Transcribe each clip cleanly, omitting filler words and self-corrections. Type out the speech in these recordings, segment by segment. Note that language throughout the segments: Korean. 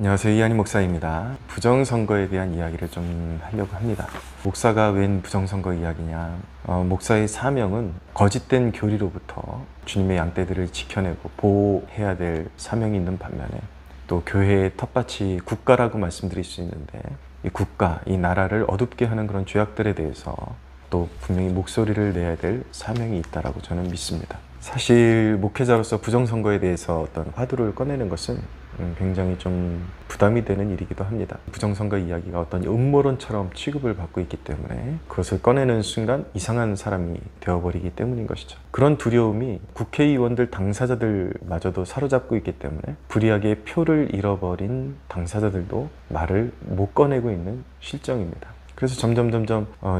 안녕하세요. 이한희 목사입니다. 부정선거에 대한 이야기를 좀 하려고 합니다. 목사가 웬 부정선거 이야기냐. 목사의 사명은 거짓된 교리로부터 주님의 양떼들을 지켜내고 보호해야 될 사명이 있는 반면에 또 교회의 텃밭이 국가라고 말씀드릴 수 있는데 이 국가, 이 나라를 어둡게 하는 그런 죄악들에 대해서 또 분명히 목소리를 내야 될 사명이 있다라고 저는 믿습니다. 사실 목회자로서 부정선거에 대해서 어떤 화두를 꺼내는 것은 굉장히 좀 부담이 되는 일이기도 합니다. 부정선거 이야기가 어떤 음모론처럼 취급을 받고 있기 때문에 그것을 꺼내는 순간 이상한 사람이 되어버리기 때문인 것이죠. 그런 두려움이 국회의원들 당사자들마저도 사로잡고 있기 때문에 불이하게 표를 잃어버린 당사자들도 말을 못 꺼내고 있는 실정입니다. 그래서 점점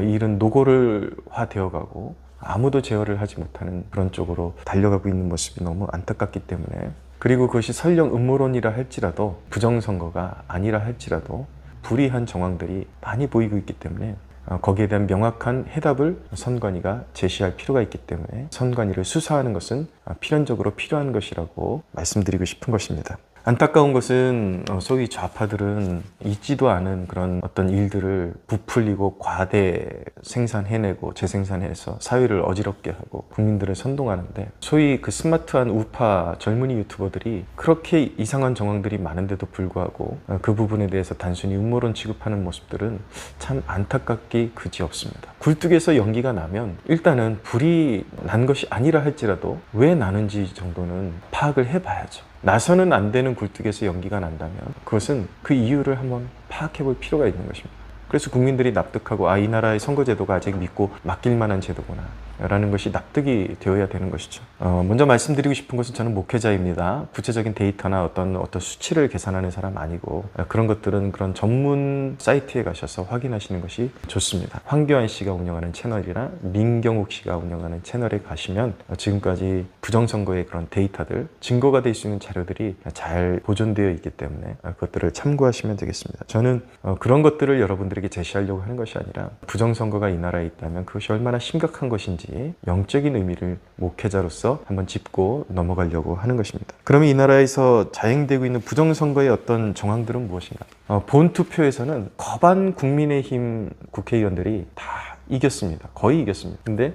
이 일은 노골화 되어가고 아무도 제어를 하지 못하는 그런 쪽으로 달려가고 있는 모습이 너무 안타깝기 때문에, 그리고 그것이 설령 음모론이라 할지라도 부정선거가 아니라 할지라도 불이한 정황들이 많이 보이고 있기 때문에 거기에 대한 명확한 해답을 선관위가 제시할 필요가 있기 때문에 선관위를 수사하는 것은 필연적으로 필요한 것이라고 말씀드리고 싶은 것입니다. 안타까운 것은 소위 좌파들은 있지도 않은 그런 어떤 일들을 부풀리고 과대 생산해내고 재생산해서 사회를 어지럽게 하고 국민들을 선동하는데, 소위 그 스마트한 우파 젊은이 유튜버들이 그렇게 이상한 정황들이 많은데도 불구하고 그 부분에 대해서 단순히 음모론 취급하는 모습들은 참 안타깝기 그지없습니다. 굴뚝에서 연기가 나면 일단은 불이 난 것이 아니라 할지라도 왜 나는지 정도는 파악을 해봐야죠. 나서는 안 되는 굴뚝에서 연기가 난다면 그것은 그 이유를 한번 파악해 볼 필요가 있는 것입니다. 그래서 국민들이 납득하고 이 나라의 선거제도가 아직 믿고 맡길 만한 제도구나 라는 것이 납득이 되어야 되는 것이죠. 먼저 말씀드리고 싶은 것은 저는 목회자입니다. 구체적인 데이터나 어떤 수치를 계산하는 사람 아니고 그런 것들은 그런 전문 사이트에 가셔서 확인하시는 것이 좋습니다. 황교안 씨가 운영하는 채널이나 민경욱 씨가 운영하는 채널에 가시면 지금까지 부정선거의 그런 데이터들, 증거가 될 수 있는 자료들이 잘 보존되어 있기 때문에 그것들을 참고하시면 되겠습니다. 저는 그런 것들을 여러분들에게 제시하려고 하는 것이 아니라 부정선거가 이 나라에 있다면 그것이 얼마나 심각한 것인지 영적인 의미를 목회자로서 한번 짚고 넘어가려고 하는 것입니다. 그러면 이 나라에서 자행되고 있는 부정선거의 어떤 정황들은 무엇인가? 본투표에서는 거반 국민의힘 국회의원들이 다 이겼습니다. 거의 이겼습니다. 근데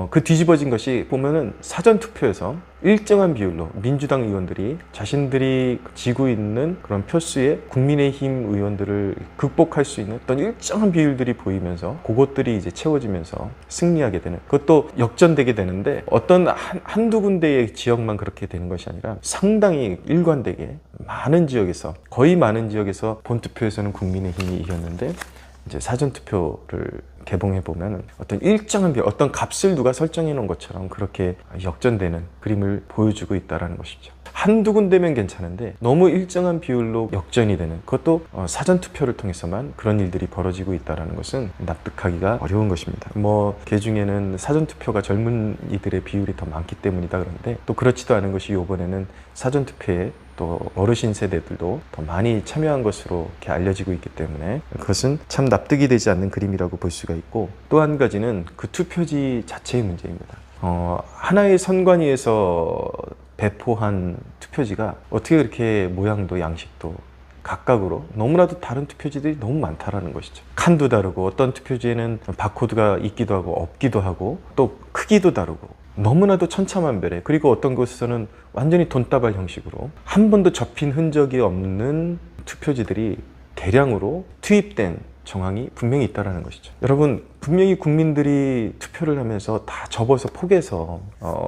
그 뒤집어진 것이 보면은 사전투표에서 일정한 비율로 민주당 의원들이 자신들이 지고 있는 그런 표수의 국민의힘 의원들을 극복할 수 있는 어떤 일정한 비율들이 보이면서 그것들이 이제 채워지면서 승리하게 되는, 그것도 역전되게 되는데 어떤 한두 군데의 지역만 그렇게 되는 것이 아니라 상당히 일관되게 많은 지역에서, 거의 많은 지역에서 본투표에서는 국민의힘이 이겼는데 이제 사전투표를 개봉해 보면 어떤 일정한 어떤 값을 누가 설정해 놓은 것처럼 그렇게 역전되는 그림을 보여주고 있다는 것이죠. 한두 군데면 괜찮은데 너무 일정한 비율로 역전이 되는, 그것도 사전투표를 통해서만 그런 일들이 벌어지고 있다는 것은 납득하기가 어려운 것입니다. 그 중에는 사전투표가 젊은이들의 비율이 더 많기 때문이다 그런데, 또 그렇지도 않은 것이 이번에는 사전투표에 또 어르신 세대들도 더 많이 참여한 것으로 이렇게 알려지고 있기 때문에 그것은 참 납득이 되지 않는 그림이라고 볼 수가 있고, 또 한 가지는 그 투표지 자체의 문제입니다. 하나의 선관위에서 배포한 투표지가 어떻게 그렇게 모양도 양식도 각각으로 너무나도 다른 투표지들이 너무 많다라는 것이죠. 칸도 다르고 어떤 투표지에는 바코드가 있기도 하고 없기도 하고 또 크기도 다르고 너무나도 천차만별에, 그리고 어떤 곳에서는 완전히 돈다발 형식으로 한 번도 접힌 흔적이 없는 투표지들이 대량으로 투입된 정황이 분명히 있다는 것이죠. 여러분, 분명히 국민들이 투표를 하면서 다 접어서 포개서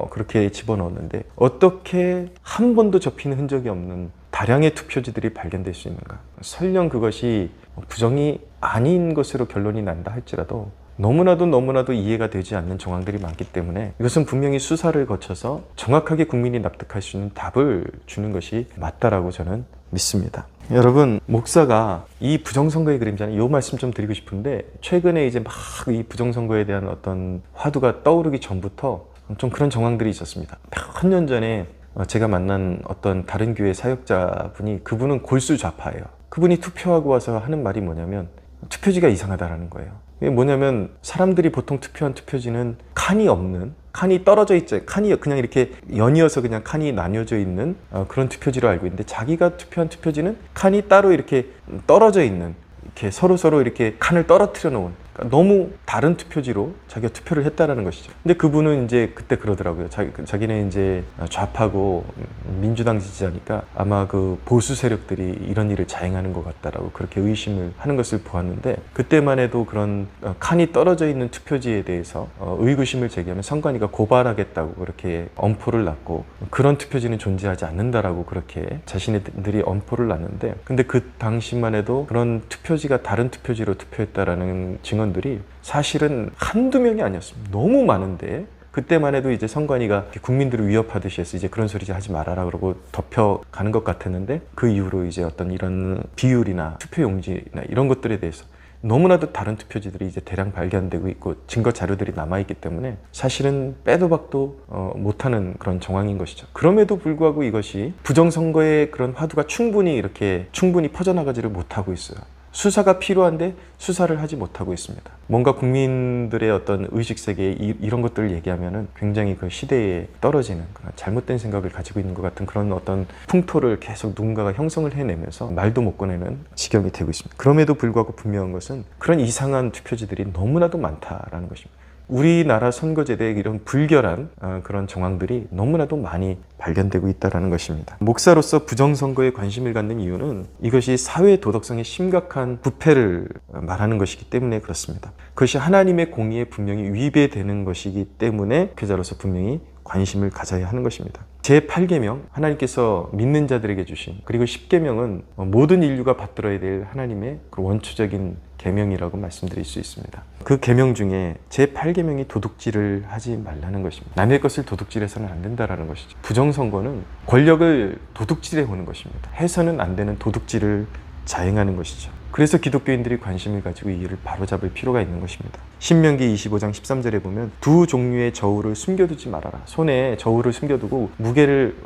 그렇게 집어넣었는데 어떻게 한 번도 접히는 흔적이 없는 다량의 투표지들이 발견될 수 있는가? 설령 그것이 부정이 아닌 것으로 결론이 난다 할지라도 너무나도 이해가 되지 않는 정황들이 많기 때문에 이것은 분명히 수사를 거쳐서 정확하게 국민이 납득할 수 있는 답을 주는 것이 맞다라고 저는 믿습니다. 여러분, 목사가 이 부정선거의 그림자는 이 말씀 좀 드리고 싶은데, 최근에 이제 막 이 부정선거에 대한 어떤 화두가 떠오르기 전부터 좀 그런 정황들이 있었습니다. 몇 년 전에 제가 만난 어떤 다른 교회 사역자분이, 그분은 골수 좌파예요. 그분이 투표하고 와서 하는 말이 뭐냐면 투표지가 이상하다라는 거예요. 이게 뭐냐면 사람들이 보통 투표한 투표지는 칸이 없는, 칸이 떨어져 있죠. 칸이 그냥 이렇게 연이어서 그냥 칸이 나뉘어져 있는 그런 투표지로 알고 있는데, 자기가 투표한 투표지는 칸이 따로 이렇게 떨어져 있는, 이렇게 서로 이렇게 칸을 떨어뜨려 놓은, 그러니까 너무 다른 투표지로 자기가 투표를 했다라는 것이죠. 근데 그분은 이제 그때 그러더라고요. 자기는 이제 좌파고 민주당 지지자니까 아마 그 보수 세력들이 이런 일을 자행하는 것 같다라고 그렇게 의심을 하는 것을 보았는데, 그때만 해도 그런 칸이 떨어져 있는 투표지에 대해서 의구심을 제기하면 선관위가 고발하겠다고 그렇게 엄포를 놨고, 그런 투표지는 존재하지 않는다라고 그렇게 자신들이 엄포를 놨는데, 근데 그 당시만 해도 그런 투표지가 다른 투표지로 투표했다라는 증언 들이 사실은 한두 명이 아니었습니다. 너무 많은데, 그때만 해도 이제 선관위가 국민들을 위협하듯이 해서 이제 그런 소리 하지 말아라 그러고 덮여가는 것 같았는데, 그 이후로 이제 어떤 이런 비율이나 투표용지나 이런 것들에 대해서 너무나도 다른 투표지들이 이제 대량 발견되고 있고 증거 자료들이 남아있기 때문에 사실은 빼도 박도 못하는 그런 정황인 것이죠. 그럼에도 불구하고 이것이 부정선거의 그런 화두가 충분히 퍼져나가지를 못하고 있어요. 수사가 필요한데 수사를 하지 못하고 있습니다. 뭔가 국민들의 어떤 의식세계에 이런 것들을 얘기하면은 굉장히 그 시대에 떨어지는 그런 잘못된 생각을 가지고 있는 것 같은 그런 어떤 풍토를 계속 누군가가 형성을 해내면서 말도 못 꺼내는 지경이 되고 있습니다. 그럼에도 불구하고 분명한 것은 그런 이상한 투표지들이 너무나도 많다라는 것입니다. 우리나라 선거제도에 이런 불결한 그런 정황들이 너무나도 많이 발견되고 있다는 것입니다. 목사로서 부정선거에 관심을 갖는 이유는 이것이 사회 도덕성의 심각한 부패를 말하는 것이기 때문에 그렇습니다. 그것이 하나님의 공의에 분명히 위배되는 것이기 때문에 교자로서 분명히 관심을 가져야 하는 것입니다. 제8계명, 하나님께서 믿는 자들에게 주신, 그리고 10계명은 모든 인류가 받들어야 될 하나님의 원초적인 계명이라고 말씀드릴 수 있습니다. 그 계명 중에 제8계명이 도둑질을 하지 말라는 것입니다. 남의 것을 도둑질해서는 안 된다는 것이죠. 부정선거는 권력을 도둑질해 오는 것입니다. 해서는 안 되는 도둑질을 자행하는 것이죠. 그래서 기독교인들이 관심을 가지고 이 일을 바로잡을 필요가 있는 것입니다. 신명기 25장 13절에 보면 두 종류의 저울을 숨겨두지 말아라. 손에 저울을 숨겨두고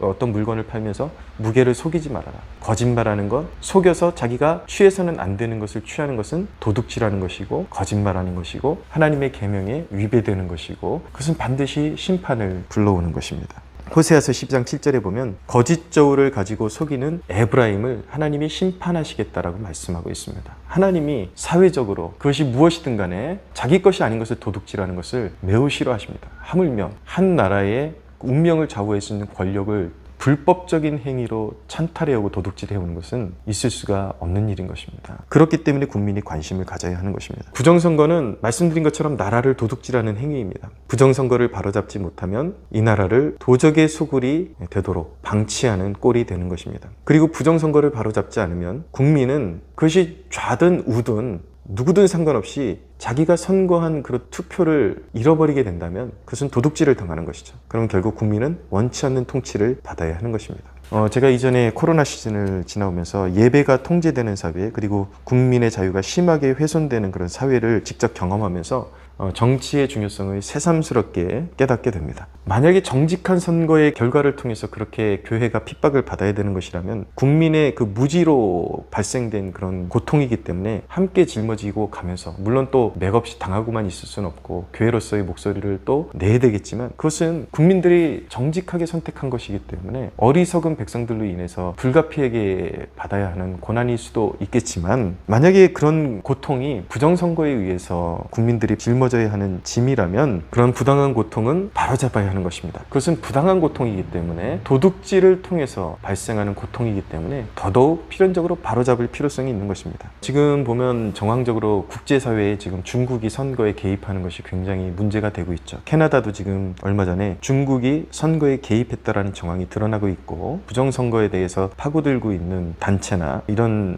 어떤 물건을 팔면서 무게를 속이지 말아라. 거짓말하는 것, 속여서 자기가 취해서는 안 되는 것을 취하는 것은 도둑질하는 것이고 거짓말하는 것이고 하나님의 계명에 위배되는 것이고, 그것은 반드시 심판을 불러오는 것입니다. 호세아서 10장 7절에 보면 거짓 저울을 가지고 속이는 에브라임을 하나님이 심판하시겠다라고 말씀하고 있습니다. 하나님이 사회적으로 그것이 무엇이든 간에 자기 것이 아닌 것을 도둑질하는 것을 매우 싫어하십니다. 하물며 한 나라의 운명을 좌우할 수 있는 권력을 불법적인 행위로 찬탈해오고 도둑질해오는 것은 있을 수가 없는 일인 것입니다. 그렇기 때문에 국민이 관심을 가져야 하는 것입니다. 부정선거는 말씀드린 것처럼 나라를 도둑질하는 행위입니다. 부정선거를 바로잡지 못하면 이 나라를 도적의 소굴이 되도록 방치하는 꼴이 되는 것입니다. 그리고 부정선거를 바로잡지 않으면 국민은 그것이 좌든 우든 누구든 상관없이 자기가 선거한 그 투표를 잃어버리게 된다면 그것은 도둑질을 당하는 것이죠. 그럼 결국 국민은 원치 않는 통치를 받아야 하는 것입니다. 제가 이전에 코로나 시즌을 지나오면서 예배가 통제되는 사회, 그리고 국민의 자유가 심하게 훼손되는 그런 사회를 직접 경험하면서 정치의 중요성을 새삼스럽게 깨닫게 됩니다. 만약에 정직한 선거의 결과를 통해서 그렇게 교회가 핍박을 받아야 되는 것이라면 국민의 그 무지로 발생된 그런 고통이기 때문에 함께 짊어지고 가면서, 물론 또 맥없이 당하고만 있을 수는 없고 교회로서의 목소리를 또 내야 되겠지만, 그것은 국민들이 정직하게 선택한 것이기 때문에 어리석은 백성들로 인해서 불가피하게 받아야 하는 고난일 수도 있겠지만, 만약에 그런 고통이 부정선거에 의해서 국민들이 짊어져야 하는 짐이라면 그런 부당한 고통은 바로잡아야 하는 것입니다. 그것은 부당한 고통이기 때문에, 도둑질을 통해서 발생하는 고통이기 때문에 더더욱 필연적으로 바로잡을 필요성이 있는 것입니다. 지금 보면 정황적으로 국제사회에 지금 중국이 선거에 개입하는 것이 굉장히 문제가 되고 있죠. 캐나다도 지금 얼마 전에 중국이 선거에 개입했다라는 정황이 드러나고 있고, 부정선거에 대해서 파고들고 있는 단체나 이런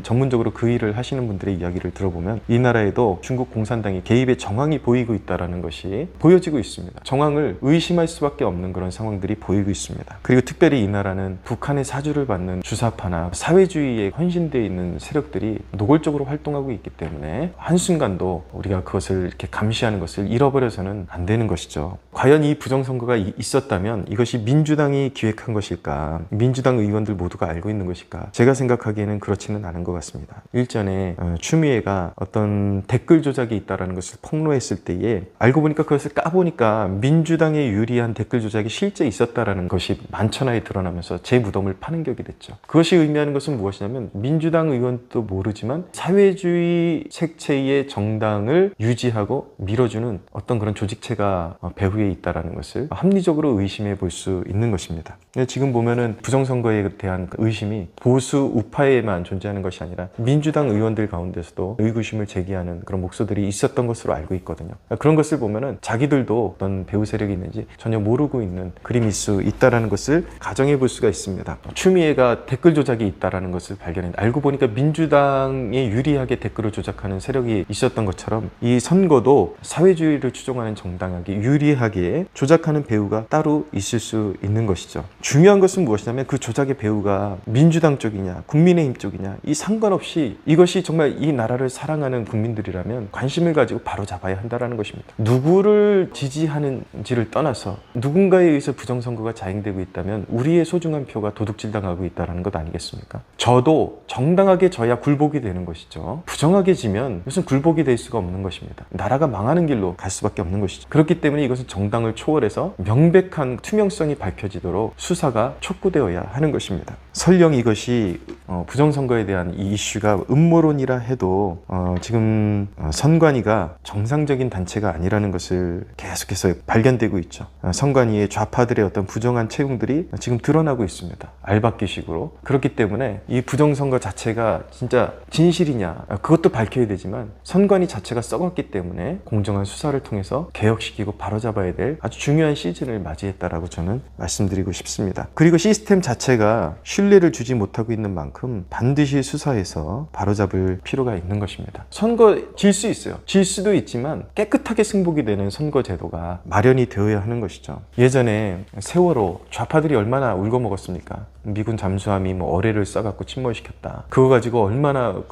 전문적으로 그 일을 하시는 분들의 이야기를 들어보면 이 나라에도 중국 공산당이 개입의 정황이 보이고 있다는 것이 보여지고 있습니다. 정황을 의심할 수밖에 없는 그런 상황들이 보이고 있습니다. 그리고 특별히 이 나라는 북한의 사주를 받는 주사파나 사회주의에 헌신되어 있는 세력들이 노골적으로 활동하고 있기 때문에 한순간도 우리가 그것을 이렇게 감시하는 것을 잃어버려서는 안 되는 것이죠. 과연 이 부정선거가 있었다면 이것이 민주당이 기획한 것일까? 민주당 의원들 모두가 알고 있는 것일까? 제가 생각하기에는 그렇지는 않은 것 같습니다. 일전에 추미애가 어떤 댓글 조작이 있다는 것을 폭로했을 때에 알고 보니까 그것을 까보니까 민주당에 유리한 댓글 조작이 실제 있었다라는 것이 만천하에 드러나면서 제 무덤을 파는 격이 됐죠. 그것이 의미하는 것은 무엇이냐면 민주당 의원도 모르지만 사회주의 색채의 정당을 유지하고 밀어주는 어떤 그런 조직체가 배후에 있다라는 것을 합리적으로 의심해 볼 수 있는 것입니다. 지금 보면은 부정선거에 대한 의심이 보수 우파에만 존재하는 것이 아니라 민주당 의원들 가운데서도 의구심을 제기하는 그런 목소들이 있었던 것으로 알고 있거든요. 그런 것을 보면은 자기들도 어떤 배후 세력이 있는지 전혀 모르고 있는 그림일 수 있다라는 것을 가정해 볼 수가 있습니다. 추미애가 댓글 조작이 있다라는 것을 발견했는데 알고 보니까 민주당에 유리하게 댓글을 조작하는 세력이 있었던 것처럼 이 선거도 사회주의를 추종하는 정당에게 유리하게 조작하는 배후가 따로 있을 수 있는 것이죠. 중요한 것은 무엇이냐면 그 조작의 배후가 민주당 쪽이냐 국민의힘 쪽이냐 이 상관없이 이것이 정말 이 나라를 사랑하는 국민들이라면 관심을 가지고 바로 잡아야 한다는 것입니다. 누구를 지지하는지를 떠나서 누군가에 의해서 부정선거가 자행되고 있다면 우리의 소중한 표가 도둑질당하고 있다는 것 아니겠습니까? 저도 정당하게 져야 굴복이 되는 것이죠. 부정하게 지면 무슨 굴복이 될 수가 없는 것입니다. 나라가 망하는 길로 갈 수밖에 없는 것이죠. 그렇기 때문에 이것은 정당을 초월해서 명백한 투명성이 밝혀지도록 수사가 촉구되어야 하는 것입니다. 설령 이것이 부정선거에 대한 이 이슈가 음모론이라 해도 지금 선관위가 정상적인 단체가 아니라는 것을 계속해서 발견되고 있죠. 선관위의 좌파들의 어떤 부정한 채용들이 지금 드러나고 있습니다. 알박기식으로. 그렇기 때문에 이 부정선거 자체가 진짜 진실이냐 그것도 밝혀야 되지만 선관위 자체가 썩었기 때문에 공정한 수사를 통해서 개혁시키고 바로잡아야 될 아주 중요한 시즌을 맞이했다라고 저는 말씀드리고 싶습니다. 그리고 시스템 자체가 신뢰를 주지 못하고 있는 만큼 반드시 수사해서 바로잡을 필요가 있는 것입니다. 선거 질 수 있어요. 질 수도 있지만 깨끗하게 승복이 되는 선거 제도가 마련이 되어야 하는 것이죠. 예전에 세월호 좌파들이 얼마나 울고 먹었습니까? 미군 잠수함이 뭐 어뢰를 쏴갖고 침몰시켰다. 그거 가지고 얼마나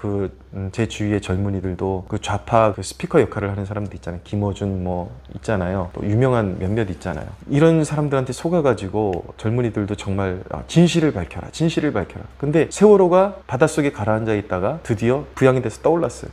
제 주위의 젊은이들도 그 좌파 그 스피커 역할을 하는 사람들 있잖아요. 김어준 뭐 있잖아요. 또 유명한 몇몇 있잖아요. 이런 사람들한테 속아가지고 젊은이들도 정말 진실을 밝혀라. 진실을 밝혀라. 근데 세월호가 바닷속에 가라앉아 있다가 드디어 부양이 돼서 떠올랐어요.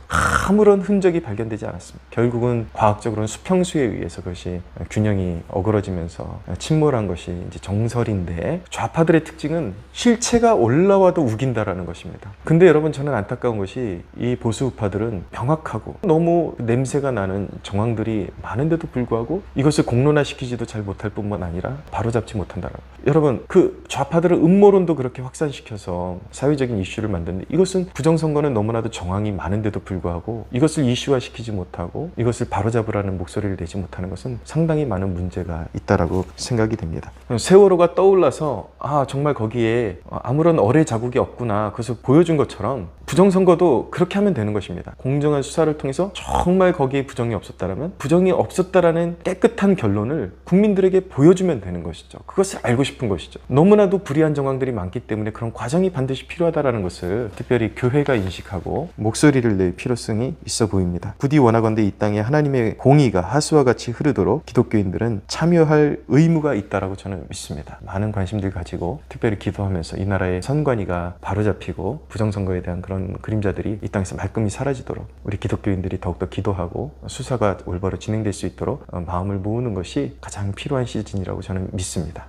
아무런 흔적이 발견되지 않았습니다. 결국은 과학적으로는 수평수에 의해서 그것이 균형이 어그러지면서 침몰한 것이 이제 정설인데 좌파들의 특징은 실체가 올라와도 우긴다라는 것입니다. 근데 여러분 저는 안타까운 것이 이 보수 우파들은 명확하고 너무 냄새가 나는 정황들이 많은데도 불구하고 이것을 공론화시키지도 잘 못할 뿐만 아니라 바로잡지 못한다라고. 여러분 그 좌파들은 음모론도 그렇게 확산시켜서 사회적인 이슈를 만드는데 이것은 부정선거는 너무나도 정황이 많은데도 불구하고 이것을 이슈화시키지 못하고 이것을 바로잡으라는 목소리를 내지 못하는 것은 상당히 많은 문제가 있다라고 생각이 됩니다. 세월호가 떠올라서 정말 거기에 아무런 어뢰 자국이 없구나 그것을 보여준 것처럼 부정선거도 그렇게 하면 되는 것입니다. 공정한 수사를 통해서 정말 거기에 부정이 없었다라면 부정이 없었다라는 깨끗한 결론을 국민들에게 보여주면 되는 것이죠. 그것을 알고 싶은 것이죠. 너무나도 불이한 정황들이 많기 때문에 그런 과정이 반드시 필요하다는 것을 특별히 교회가 인식하고 목소리를 낼 필요성이 있어 보입니다. 부디 원하건대 이 땅에 하나님의 공의가 하수와 같이 흐르도록 기독교인들은 참여할 의무가 있다라고 저는 믿습니다. 많은 관심들 가지고 특별히 기도하면서 이 나라의 선관위가 바로잡히고 부정선거에 대한 그런 그림자들이 이 땅에서 말끔히 사라지도록 우리 기독교인들이 더욱더 기도하고 수사가 올바로 진행될 수 있도록 마음을 모으는 것이 가장 필요한 시즌이라고 저는 믿습니다.